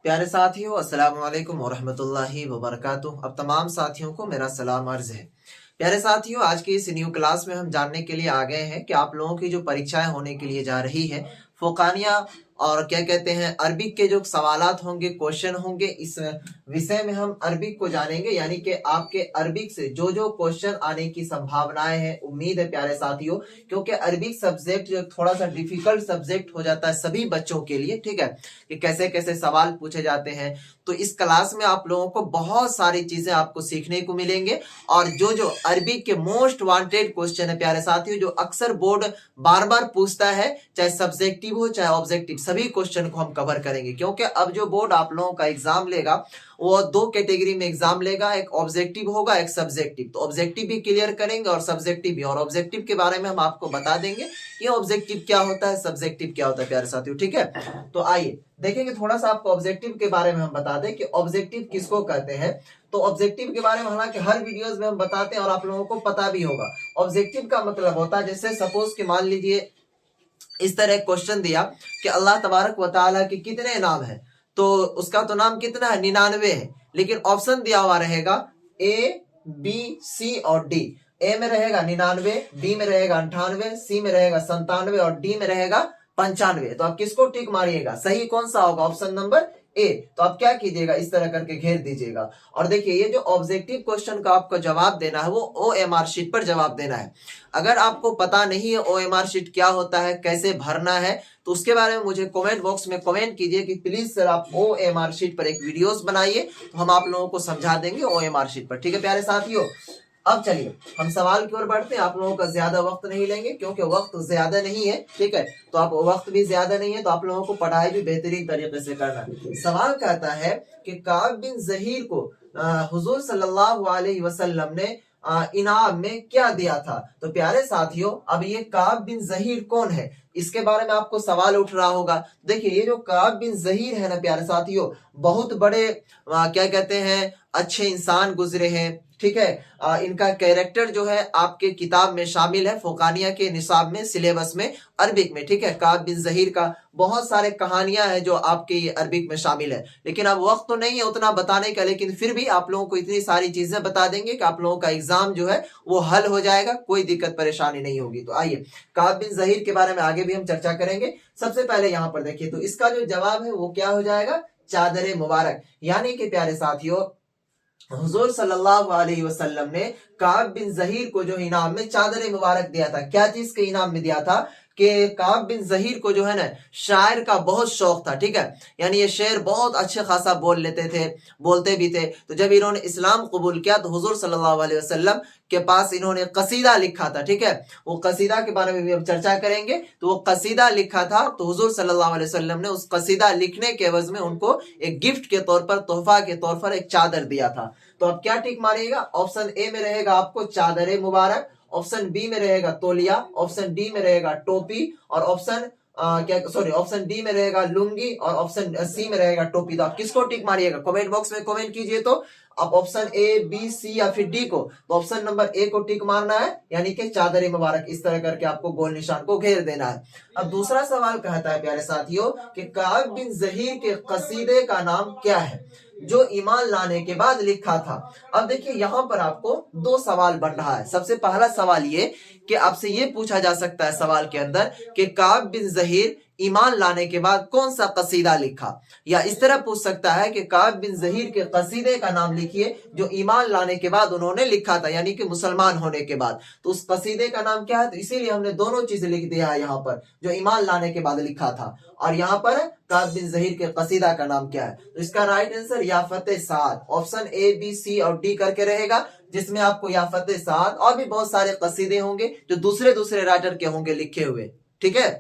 प्यारे साथियों, अस्सलाम वालेकुम वरहमतुल्लाहि वबरकातुह। अब तमाम साथियों को मेरा सलाम अर्ज है। प्यारे साथियों, आज की इस न्यू क्लास में हम जानने के लिए आ गए हैं कि आप लोगों की जो परीक्षाएं होने के लिए जा रही है, फोकानिया और क्या कहते हैं अरबिक के जो सवालात होंगे, क्वेश्चन होंगे, इस विषय में हम अरबिक को जानेंगे। यानी कि आपके अरबिक से जो जो क्वेश्चन आने की संभावनाएं हैं, उम्मीद है प्यारे साथियों, क्योंकि अरबिक सब्जेक्ट जो थोड़ा सा डिफिकल्ट सब्जेक्ट हो जाता है सभी बच्चों के लिए, ठीक है, कि कैसे कैसे सवाल पूछे जाते हैं। तो इस क्लास में आप लोगों को बहुत सारी चीजें आपको सीखने को मिलेंगे और जो जो अरबिक के मोस्ट वांटेड क्वेश्चन है प्यारे साथियों, जो अक्सर बोर्ड बार बार पूछता है, चाहे सब्जेक्टिव हो चाहे ऑब्जेक्टिव, सभी क्वेश्चन को हम कवर करेंगे। क्योंकि अब जो बोर्ड आप लोगों का एग्जाम लेगा वो दो कैटेगरी में एग्जाम लेगा, एक ऑब्जेक्टिव होगा, एक सब्जेक्टिव। तो ऑब्जेक्टिव भी क्लियर करेंगे और सब्जेक्टिव भी, और ऑब्जेक्टिव के बारे में हम आपको बता देंगे ये ऑब्जेक्टिव क्या होता है, सब्जेक्टिव क्या होता है प्यारे साथियों, ठीक है। तो आइए देखेंगे थोड़ा सा आपको ऑब्जेक्टिव के बारे में हम बता दें कि ऑब्जेक्टिव किसको कहते हैं। तो ऑब्जेक्टिव के बारे में हालांकि हर वीडियोस में हम बताते हैं और आप लोगों को पता भी होगा। ऑब्जेक्टिव का मतलब होता है, जैसे सपोज कि मान लीजिए इस तरह एक क्वेश्चन दिया कि अल्लाह तबारक व तआला के कितने नाम है, तो उसका तो नाम कितना है, 99 है। लेकिन ऑप्शन दिया हुआ रहेगा ए, बी, सी और डी। ए में रहेगा 99, बी में रहेगा 98, सी में रहेगा 97 और डी में रहेगा 95। तो आप किसको टिक मारिएगा, सही कौन सा होगा, ऑप्शन नंबर ए। तो आप क्या कीजिएगा, इस तरह करके घेर दीजिएगा। और देखिए ये जो ऑब्जेक्टिव क्वेश्चन का आपको जवाब देना है वो OMR शीट पर जवाब देना है। अगर आपको पता नहीं है OMR शीट क्या होता है, कैसे भरना है, तो उसके बारे में मुझे कमेंट बॉक्स में कमेंट कीजिए कि प्लीज सर आप OMR शीट पर एक वीडियोस बनाइए, तो हम आप लोगों को समझा देंगे OMR शीट पर, ठीक है प्यारे साथियों। अब चलिए हम सवाल की ओर बढ़ते हैं। आप लोगों का ज्यादा वक्त नहीं लेंगे क्योंकि वक्त ज्यादा नहीं है, ठीक है। तो आप वक्त भी ज्यादा नहीं है, तो आप लोगों को पढ़ाई भी बेहतरीन तरीके से करना है। सवाल कहता है कि काब बिन जहीर को हुजूर सल्लल्लाहु अलैहि वसल्लम ने इनाम में क्या दिया था। तो प्यारे साथियों, अब ये काब बिन जहीर कौन है, इसके बारे में आपको सवाल उठ रहा होगा। देखिए ये जो काब बिन जहीर है ना प्यारे साथियों, बहुत बड़े क्या कहते हैं अच्छे इंसान गुजरे हैं, ठीक है। इनका कैरेक्टर जो है आपके किताब में शामिल है, फोकानिया के निसाब में, सिलेबस में, अरबिक में, ठीक है। काब बिन जहीर का बहुत सारे कहानियां हैं जो आपके ये अरबिक में शामिल है। लेकिन अब वक्त तो नहीं है उतना बताने का, लेकिन फिर भी आप लोगों को इतनी सारी चीजें बता देंगे कि आप लोगों का एग्जाम जो है वो हल हो जाएगा, कोई दिक्कत परेशानी नहीं होगी। तो आइए काब बिन जहीर के बारे में आगे भी हम चर्चा करेंगे। सबसे पहले यहाँ पर देखिए, तो इसका जो जवाब है वो क्या हो जाएगा, चादर मुबारक। यानी कि प्यारे साथियों, हुजूर सल्लल्लाहु अलैहि वसल्लम ने काब बिन जहीर को जो इनाम में चादर मुबारक दिया था। क्या चीज के इनाम में दिया था कि काब बिन जहीर को जो है ना शायर का बहुत शौक था, ठीक है। यानी ये शेर बहुत अच्छे खासा बोल लेते थे, बोलते भी थे। तो जब इन्होंने इस्लाम कबूल किया तो हुजूर सल्लल्लाहु अलैहि वसल्लम के पास इन्होंने कसीदा लिखा था, ठीक है। वो कसीदा के बारे में भी हम चर्चा करेंगे। तो वो कसीदा लिखा था, तो हुजूर सल्लल्लाहु अलैहि वसल्लम ने उस कसीदा लिखने के एवज में उनको एक गिफ्ट के तौर पर, तोहफा के तौर पर एक चादर दिया था। तो अब क्या टिक मारिएगा, ऑप्शन ए में रहेगा आपको चादर मुबारक, ऑप्शन बी में रहेगा तोलिया, ऑप्शन डी में रहेगा टोपी, और ऑप्शन ऑप्शन डी में रहेगा लुंगी, और ऑप्शन सी में रहेगा टोपी। तो आप किसको टिक मारिएगा, कमेंट बॉक्स में कमेंट कीजिए। तो आप ऑप्शन ए, बी, सी या फिर डी को, तो ऑप्शन नंबर ए को टिक मारना है, यानी कि चादर मुबारक। इस तरह करके आपको गोल निशान को घेर देना है। अब दूसरा सवाल कहता है प्यारे साथियों कि काब बिन जहीर के कसीदे का नाम क्या है जो ईमान लाने के बाद लिखा था। अब देखिए यहाँ पर आपको दो सवाल बन रहा है। सबसे पहला सवाल ये कि आपसे ये पूछा जा सकता है सवाल के अंदर कि काब बिन जहीर ईमान लाने के बाद कौन सा कसीदा लिखा, या इस तरह पूछ सकता है कि काब बिन जहीर के कसीदे का नाम लिखिए जो ईमान लाने के बाद उन्होंने लिखा था, यानी कि मुसलमान होने के बाद। तो उस कसीदे का नाम क्या है, तो इसीलिए हमने दोनों चीज लिख दिया है यहाँ पर, जो ईमान लाने के बाद लिखा था, और यहाँ पर काब बिन जहीर के कसीदा का नाम क्या है। तो इसका राइट आंसर याफत साद, ऑप्शन ए, बी, सी और डी करके रहेगा, जिसमें आपको याफत साद और भी बहुत सारे कसीदे होंगे जो दूसरे दूसरे राइटर के होंगे लिखे हुए, ठीक है।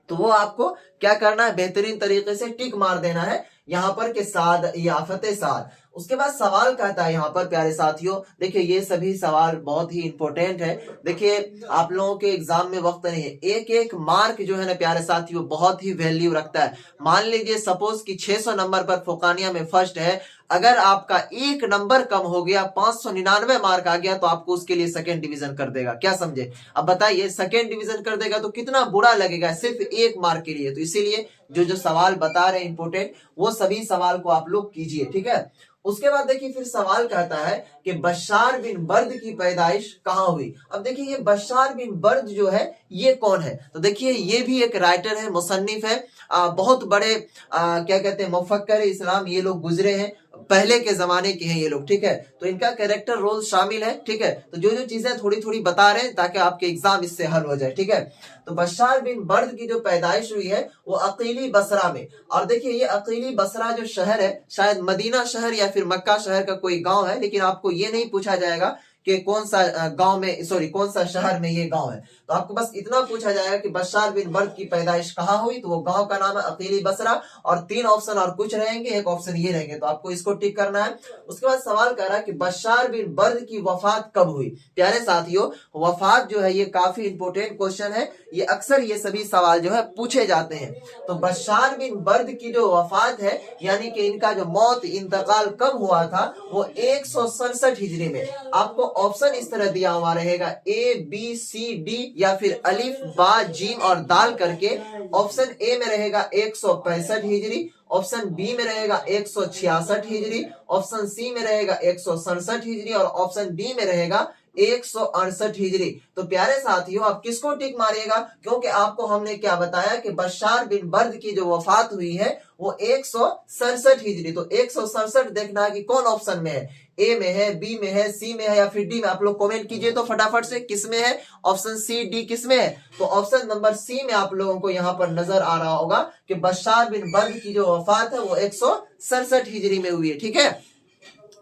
तो वो आपको क्या करना है, बेहतरीन तरीके से टिक मार देना है यहाँ पर के साद, याफत साद। उसके बाद सवाल कहता है यहाँ पर प्यारे साथियों, देखिए ये सभी सवाल बहुत ही इंपॉर्टेंट है। देखिए आप लोगों के एग्जाम में वक्त नहीं है, एक एक मार्क जो है ना प्यारे साथियों बहुत ही वैल्यू रखता है। मान लीजिए सपोज कि 600 नंबर पर फोकानिया में फर्स्ट है, अगर आपका एक नंबर कम हो गया, 599 मार्क आ गया, तो आपको उसके लिए सेकेंड डिवीजन कर देगा। क्या समझे, अब बताइए सेकेंड डिवीजन कर देगा तो कितना बुरा लगेगा, सिर्फ एक मार्क के लिए। तो इसीलिए जो जो सवाल बता रहे हैं इंपोर्टेंट, वो सभी सवाल को आप लोग कीजिए, ठीक है। उसके बाद देखिए फिर सवाल कहता है कि बशार बिन बर्द की पैदाइश कहाँ हुई। अब देखिए ये बशार बिन बर्द जो है ये कौन है, तो देखिए ये भी एक राइटर है, मुसन्निफ है, बहुत बड़े क्या कहते हैं मुफक्कर इस्लाम ये लोग गुजरे हैं, पहले के जमाने के हैं ये लोग, ठीक है। तो इनका कैरेक्टर रोल शामिल है, ठीक है। तो जो जो चीजें थोड़ी थोड़ी बता रहे हैं ताकि आपके एग्जाम इससे हल हो जाए, ठीक है। तो बशार बिन बर्द की जो पैदाइश हुई है वो अकीली बसरा में, और देखिए ये अकीली बसरा जो शहर है शायद मदीना शहर या फिर मक्का शहर का कोई गांव है, लेकिन आपको ये नहीं पूछा जाएगा कि कौन सा गांव में, सॉरी कौन सा शहर में ये गांव है। तो आपको बस इतना पूछा जाएगा कि बशार बिन बर्द की पैदाइश कहाँ हुई, तो वो गांव का नाम है अकीली बसरा, और 3 ऑप्शन और कुछ रहेंगे, एक ऑप्शन ये रहेंगे, तो आपको इसको टिक करना है। उसके बाद सवाल कर रहा है कि बशार बिन बर्द की वफात कब हुई। प्यारे साथियों वफात जो है ये काफी इंपोर्टेंट क्वेश्चन है, ये अक्सर ये सभी सवाल जो है पूछे जाते हैं। तो बशार बिन बर्द की जो वफात है यानी कि इनका जो मौत इंतकाल कब हुआ था वो 167 हिजरी में। आपको ऑप्शन इस तरह दिया हुआ रहेगा ABCD या फिर अलिफ बा जीम और दाल करके। ऑप्शन ए में रहेगा 165 हिजरी, ऑप्शन बी में रहेगा 166 हिजरी, ऑप्शन सी में रहेगा 167 हिजरी और ऑप्शन डी में रहेगा 168 हिजरी। तो प्यारे साथियों आप किसको टिक मारिएगा, क्योंकि आपको हमने क्या बताया कि बशार बिन बर्द की जो वफात हुई है वो 167 हिजरी। तो 167 देखना है कि कौन ऑप्शन में है, ए में है, बी में है, सी में है या फिर डी में। आप लोग कमेंट कीजिए तो फटाफट से किस में है, ऑप्शन सी डी किस में है। तो ऑप्शन नंबर सी में आप लोगों को यहाँ पर नजर आ रहा होगा कि बशार बिन बर्द की जो वफात है वो 167 हिजरी में हुई है, ठीक है।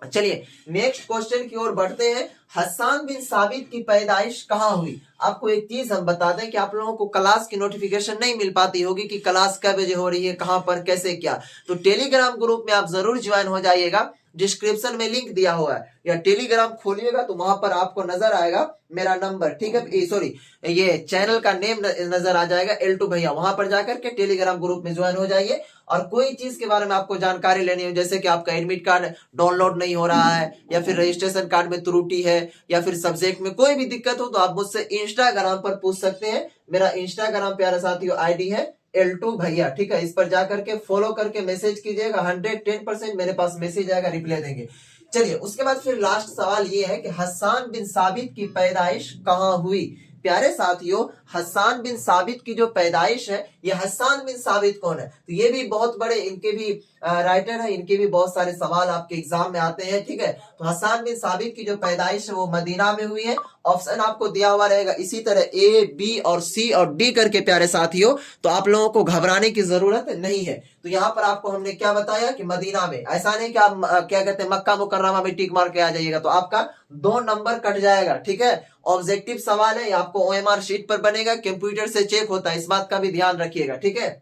चलिए नेक्स्ट क्वेश्चन की ओर बढ़ते हैं। हसन बिन साबित की पैदाइश कहाँ हुई। आपको एक चीज हम बता दें कि आप लोगों को क्लास की नोटिफिकेशन नहीं मिल पाती होगी कि क्लास कब बजे हो रही है, कहां पर, कैसे, क्या। तो टेलीग्राम ग्रुप में आप जरूर ज्वाइन हो जाइएगा, डिस्क्रिप्शन में लिंक दिया हुआ है, या टेलीग्राम खोलिएगा तो वहां पर आपको नजर आएगा मेरा नंबर, ठीक है, सॉरी ये चैनल का नेम नजर आ जाएगा L2 भैया। वहां पर जाकर के टेलीग्राम ग्रुप में ज्वाइन हो जाइए, और कोई चीज के बारे में आपको जानकारी लेनी हो, जैसे कि आपका एडमिट कार्ड डाउनलोड नहीं हो रहा है, या फिर रजिस्ट्रेशन कार्ड में त्रुटि है, या फिर सब्जेक्ट में कोई भी दिक्कत हो, तो आप मुझसे इंस्टाग्राम पर पूछ सकते हैं। मेरा इंस्टाग्राम प्यारे साथियों ID है L2 भैया, ठीक है। इस पर जाकर के फॉलो करके मैसेज कीजिएगा, 110% मेरे पास मैसेज आएगा, रिप्लाई देंगे। चलिए उसके बाद फिर लास्ट सवाल ये है कि हसन बिन साबित की पैदाइश कहाँ हुई। प्यारे साथियों हसन बिन साबित की जो पैदाइश है, ये हसन बिन साबित कौन है, तो ये भी बहुत बड़े इनके भी राइटर है, इनके भी बहुत सारे सवाल आपके एग्जाम में आते हैं, ठीक है। तो हसन बिन साबित की जो पैदाइश है वो मदीना में हुई है। ऑप्शन आपको दिया हुआ रहेगा इसी तरह A, B और C और D करके प्यारे साथियों। तो आप लोगों को घबराने की जरूरत नहीं है। तो यहाँ पर आपको हमने क्या बताया कि मदीना में, ऐसा नहीं कि आप क्या कहते हैं मक्का मुकर्रमा में टिक मार के आ जाइएगा, तो आपका 2 नंबर कट जाएगा, ठीक है। ऑब्जेक्टिव सवाल है, आपको OMR शीट पर बनेगा, कंप्यूटर से चेक होता है, इस बात का भी ध्यान रखिएगा, ठीक है।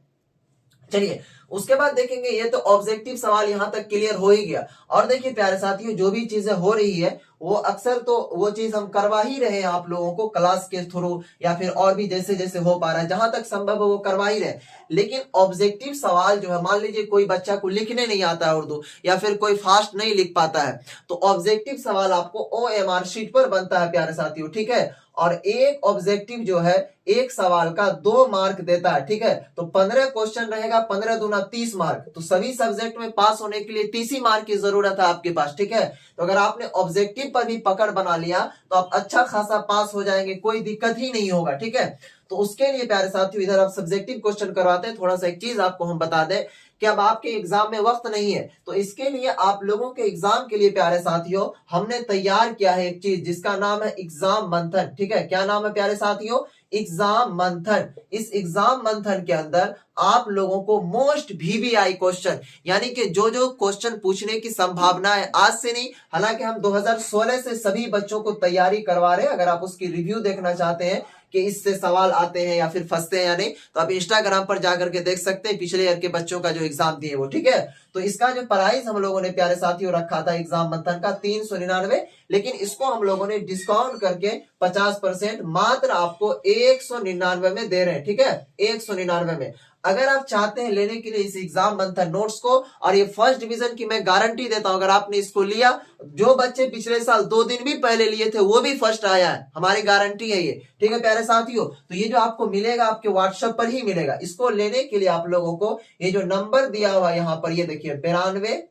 चलिए उसके बाद देखेंगे, ये तो ऑब्जेक्टिव सवाल यहाँ तक क्लियर हो ही गया। और देखिए प्यारे साथियों जो भी चीजें हो रही है वो अक्सर तो वो चीज हम करवा ही रहे हैं आप लोगों को क्लास के थ्रू, या फिर और भी जैसे जैसे हो पा रहा है, जहां तक संभव है वो करवा ही रहे। लेकिन ऑब्जेक्टिव सवाल जो है, मान लीजिए कोई बच्चा को लिखने नहीं आता है उर्दू, या फिर कोई फास्ट नहीं लिख पाता है, तो ऑब्जेक्टिव सवाल आपको OMR शीट पर बनता है प्यारे साथियों, ठीक है। और एक ऑब्जेक्टिव जो है एक सवाल का 2 मार्क देता है, ठीक है। तो 15 क्वेश्चन रहेगा, 15 दूना 30 मार्क। तो सभी सब्जेक्ट में पास होने के लिए 30 ही मार्क की जरूरत है आपके पास, ठीक है। तो अगर आपने ऑब्जेक्टिव पर भी पकड़ बना लिया तो आप अच्छा खासा पास हो जाएंगे, कोई दिक्कत ही नहीं होगा, ठीक है। तो उसके लिए प्यारे साथियों इधर आप सब्जेक्टिव क्वेश्चन करवाते हैं। थोड़ा सा एक चीज आपको हम बता दें कि अब आपके एग्जाम में वक्त नहीं है, तो इसके लिए आप लोगों के एग्जाम के लिए प्यारे साथियों हमने तैयार किया है एक चीज जिसका नाम है एग्जाम मंथन, ठीक है। क्या नाम है प्यारे साथियों, एग्जाम मंथन। इस एग्जाम मंथन के अंदर आप लोगों को मोस्ट VVI क्वेश्चन, यानी कि जो जो क्वेश्चन पूछने की संभावना है, आज से नहीं, हालांकि हम 2016 से सभी बच्चों को तैयारी करवा रहे हैं। अगर आप उसकी रिव्यू देखना चाहते हैं कि इससे सवाल आते हैं या फिर फंसते हैं या नहीं, तो आप इंस्टाग्राम पर जाकर के देख सकते हैं पिछले ईयर के बच्चों का जो एग्जाम दिए वो, ठीक है। तो इसका जो प्राइस हम लोगों ने प्यारे साथियों रखा था एग्जाम मंथन का 399, लेकिन इसको हम लोगों ने डिस्काउंट करके 50% मात्र आपको 199 में दे रहे हैं, ठीक है, 199 में। अगर आप चाहते हैं लेने के लिए इस एग्जाम मंथन नोट्स को, और ये फर्स्ट डिवीजन की मैं गारंटी देता हूं, अगर आपने इसको लिया, जो बच्चे पिछले साल 2 दिन भी पहले लिए थे वो भी फर्स्ट आया है, हमारी गारंटी है ये। ठीक है प्यारे साथियों, तो ये जो आपको मिलेगा आपके व्हाट्सएप पर ही मिलेगा। इसको लेने के लिए आप लोगों को ये जो नंबर दिया हुआ यहाँ पर, ये देखिए 92,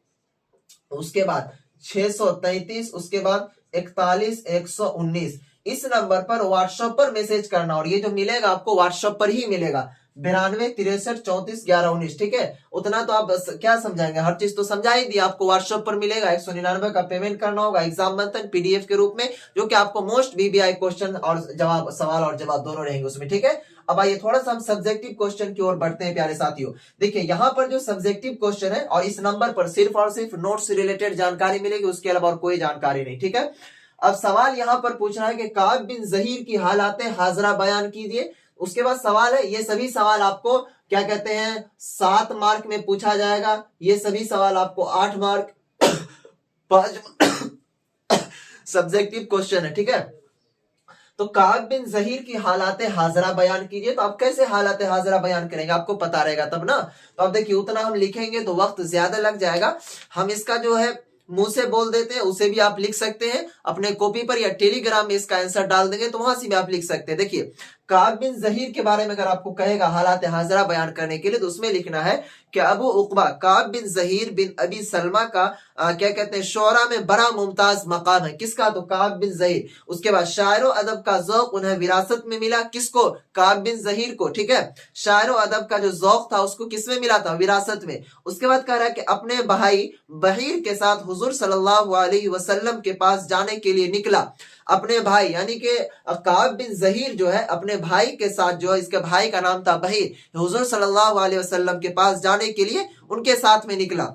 उसके बाद 633, उसके बाद 41 119, इस नंबर पर व्हाट्सएप पर मैसेज करना, और ये जो मिलेगा आपको व्हाट्सएप पर ही मिलेगा, 92 63 34 11 19। ठीक है, उतना तो आप बस क्या समझाएंगे, हर चीज तो समझा ही दिया। आपको व्हाट्सएप पर मिलेगा, 199 का पेमेंट करना होगा एग्जाम मंथन पीडीएफ के रूप में, जो कि आपको मोस्ट वीबीआई क्वेश्चन और जवाब, सवाल और जवाब दोनों रहेंगे उसमें। ठीक है, अब आइए थोड़ा सा हम सब्जेक्टिव क्वेश्चन की ओर बढ़ते हैं प्यारे साथियों। देखिए यहाँ पर जो सब्जेक्टिव क्वेश्चन है, और इस नंबर पर सिर्फ और सिर्फ नोट से रिलेटेड जानकारी मिलेगी, उसके अलावा और कोई जानकारी नहीं। ठीक है, अब सवाल यहाँ पर पूछना है कि काब बिन जहीर की हालात हाजरा बयान कीजिए। उसके बाद सवाल है, ये सभी सवाल आपको क्या कहते हैं 7 मार्क में पूछा जाएगा, ये सभी सवाल आपको 8 मार्क 5 सब्जेक्टिव क्वेश्चन है। ठीक है, तो काब बिन जहीर की हालात हाजरा बयान कीजिए, तो आप कैसे हालात हाजरा बयान करेंगे, आपको पता रहेगा तब ना। तो आप देखिए उतना हम लिखेंगे तो वक्त ज्यादा लग जाएगा, हम इसका जो है मुंह से बोल देते हैं, उसे भी आप लिख सकते हैं अपने कॉपी पर, या टेलीग्राम में इसका आंसर डाल देंगे तो वहां से भी आप लिख सकते हैं। देखिए काब बिन जहीर के बारे में अगर आपको कहेगा हालात हाजरा बयान करने के लिए, तो उसमें लिखना है कि अबू उकबा काब बिन जहीर बिन अबी सलमा का क्या कहते हैं शोरा में बड़ा मुमताज मकाम है। किसका? तो काब बिन जहीर। उसके बाद शायर अदब का जौक उन्हें विरासत में मिला, किसको? काब बिन जहीर को। ठीक है, शायर अदब का जो जौक था उसको किसमें मिला था? विरासत में। उसके बाद कह रहा है कि अपने भाई बहीर के साथ हुजूर सल्लल्लाहु अलैहि वसल्लम के पास जाने के लिए निकला। अपने भाई यानी कि काब बिन जहीर जो है अपने भाई के साथ, जो है इसके भाई का नाम था बहीर, हुजूर सल्लल्लाहु अलैहि वसल्लम के पास जाने के लिए उनके साथ में निकला,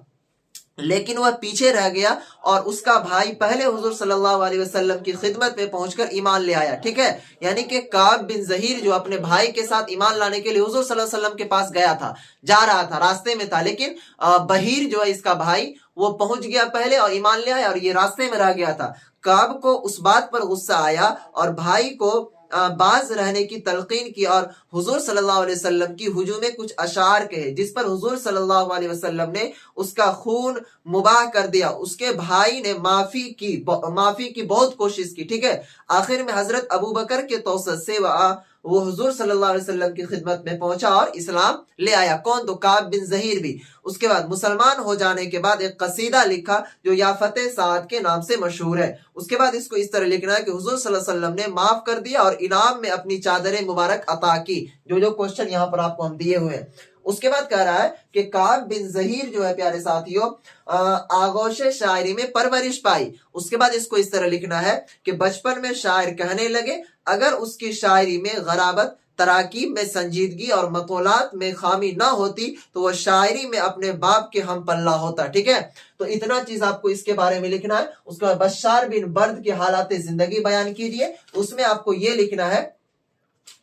लेकिन वह पीछे रह गया और उसका भाई पहले हुजूर सल्लल्लाहु अलैहि वसल्लम की खिदमत में पहुंचकर ईमान ले आया। ठीक है, यानी कि काब बिन जहीर जो अपने भाई के साथ ईमान लाने के लिए हुजूर सल्लल्लाहु अलैहि वसल्लम के पास गया था, जा रहा था, रास्ते में था, लेकिन बहीर जो है इसका भाई वो पहुंच गया पहले और ईमान ले आया, और ये रास्ते में रह गया था। काब को उस बात पर गुस्सा आया और भाई को बाज रहने की तलकीन की, और हुजूर सल्लल्लाहु अलैहि वसल्लम की हुजूम में कुछ अशार कहे, जिस पर हुजूर सल्लल्लाहु अलैहि वसल्लम ने उसका खून मुबाह कर दिया। उसके भाई ने माफी की बहुत कोशिश की। ठीक है, आखिर में हजरत अबू बकर के तौसत से वो हुजूर सल्लल्लाहु अलैहि वसल्लम की खिदमत में पहुंचा और इस्लाम ले आया। कौन? तो काब बिन जहीर भी। उसके बाद मुसलमान हो जाने के बाद एक कसीदा लिखा जो याफते साद के नाम से मशहूर है। उसके बाद इसको इस तरह लिखना है कि हुजूर सल्लल्लाहु अलैहि वसल्लम ने माफ कर दिया और इनाम में अपनी चादरें मुबारक अता की। जो क्वेश्चन यहाँ पर आपको हम दिए हुए हैं। उसके बाद कह रहा है कि काब बिन जहीर जो है प्यारे साथियों आगोश शायरी में परवरिश पाई। उसके बाद इसको इस तरह लिखना है कि बचपन में शायर कहने लगे, अगर उसकी शायरी में गराबत, तराकीब में संजीदगी और मकोलात में खामी ना होती तो वह शायरी में अपने बाप के हम पल्ला होता। ठीक है, तो इतना चीज आपको इसके बारे में लिखना है। उसके बाद बशार बिन बर्द की हालात जिंदगी बयान कीजिए, उसमें आपको ये लिखना है,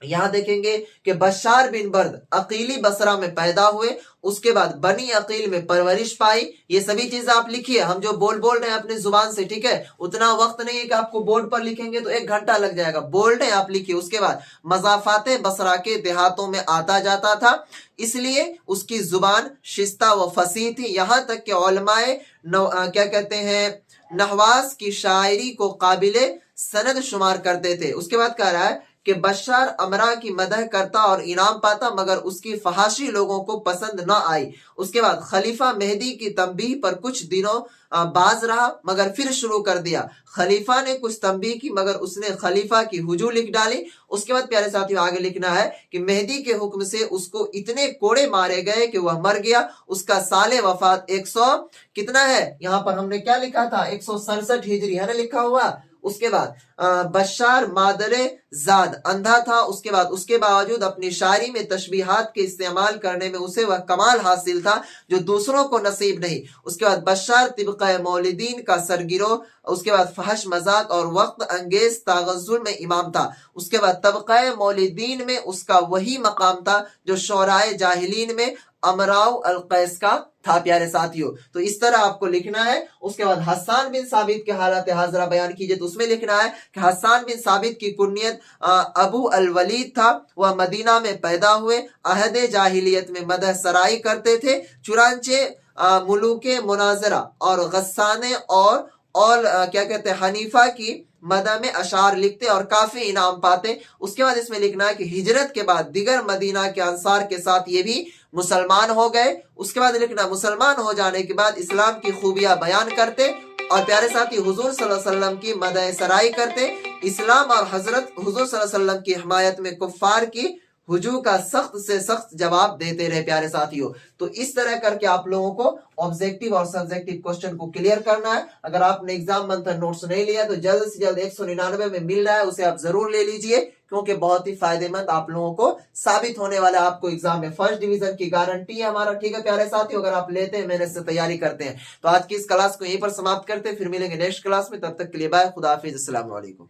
यहां देखेंगे कि बशार बिन बर्द अकीली बसरा में पैदा हुए, उसके बाद बनी अकील में परवरिश पाई। ये सभी चीजें आप लिखिए, हम जो बोल रहे हैं अपने जुबान से। ठीक है, उतना वक्त नहीं है कि आपको बोर्ड पर लिखेंगे तो 1 घंटा लग जाएगा, बोल रहे आप लिखिए। उसके बाद मजाफाते बसरा के देहातों में आता जाता था, इसलिए उसकी जुबान शिस्ता व फसी थी, यहां तक कि उलमाए क्या कहते हैं नहवास की शायरी को काबिले सनद शुमार करते थे। उसके बाद कह रहा है कि बशार अमरा की मदह करता और इनाम पाता, मगर उसकी फहाशी लोगों को पसंद न आई। उसके बाद खलीफा मेहदी की तंबीह पर कुछ दिनों बाज रहा, मगर फिर शुरू कर दिया। खलीफा ने कुछ तंबीह की, मगर उसने खलीफा की हुजू लिख डाली। उसके बाद प्यारे साथियों आगे लिखना है कि मेहदी के हुक्म से उसको इतने कोड़े मारे गए कि वह मर गया। उसका साले वफात 100 कितना है, यहाँ पर हमने क्या लिखा था 167 हिजरी है ना लिखा हुआ। उसके बाद बशार मादरे जाद अंधा था। उसके बाद उसके बावजूद अपनी शायरी में तशबीहात के इस्तेमाल करने में उसे वह कमाल हासिल था जो दूसरों को नसीब नहीं। उसके बाद बशार तिब्क़े मौलिदीन का सरगिरो। उसके बाद फहश मजाक और वक्त अंगेज तागज़ुल में इमाम था। उसके बाद तबक़े मौलिदीन में उसका वही मकाम था जो शोराए जाहिलीन में अमराउ अल कैस का था प्यारे साथियों। तो इस तरह आपको लिखना है। उसके बाद हस्सान बिन साबित के हालत हाजरा बयान कीजिए, तो उसमें लिखना है कि हस्सान बिन साबित की कुनियत अबू अल वलीद था। वह मदीना में पैदा हुए, अहद जाहिलियत में मदह सराई करते थे। चुनांचे मुलूके मुनाजरा और गस्साने और क्या कहते हैं हनीफा की मदा में अशार लिखते और काफी इनाम पाते। उसके बाद इसमें लिखना है कि हिजरत के बाद दिगर मदीना के अंसार के साथ ये भी मुसलमान हो गए। उसके बाद लिखना मुसलमान हो जाने के बाद इस्लाम की खूबियां बयान करते और प्यारे साथी हुजूर सल्लल्लाहु अलैहि वसल्लम की मदह सराई करते। इस्लाम और हजरत हुजूर सल्लल्लाहु अलैहि वसल्लम की हिमायत में कुफ्फार की हुजू का सख्त से सख्त जवाब देते रहे प्यारे साथियों। तो इस तरह करके आप लोगों को ऑब्जेक्टिव और सब्जेक्टिव क्वेश्चन को क्लियर करना है। अगर आपने एग्जाम मंथन नोट्स नहीं लिया तो जल्द से जल्द 199 में मिल रहा है, उसे आप जरूर ले लीजिए, क्योंकि बहुत ही फायदेमंद आप लोगों को साबित होने वाला है। आपको एग्जाम में फर्स्ट डिवीजन की गारंटी है हमारा। ठीक है प्यारे साथियों, अगर आप लेते हैं मेहनत से तैयारी करते हैं। तो आज की इस क्लास को यहीं पर समाप्त करते हैं, फिर मिलेंगे नेक्स्ट क्लास में। तब तक के लिए बाय, खुदा हाफिज, अस्सलाम वालेकुम।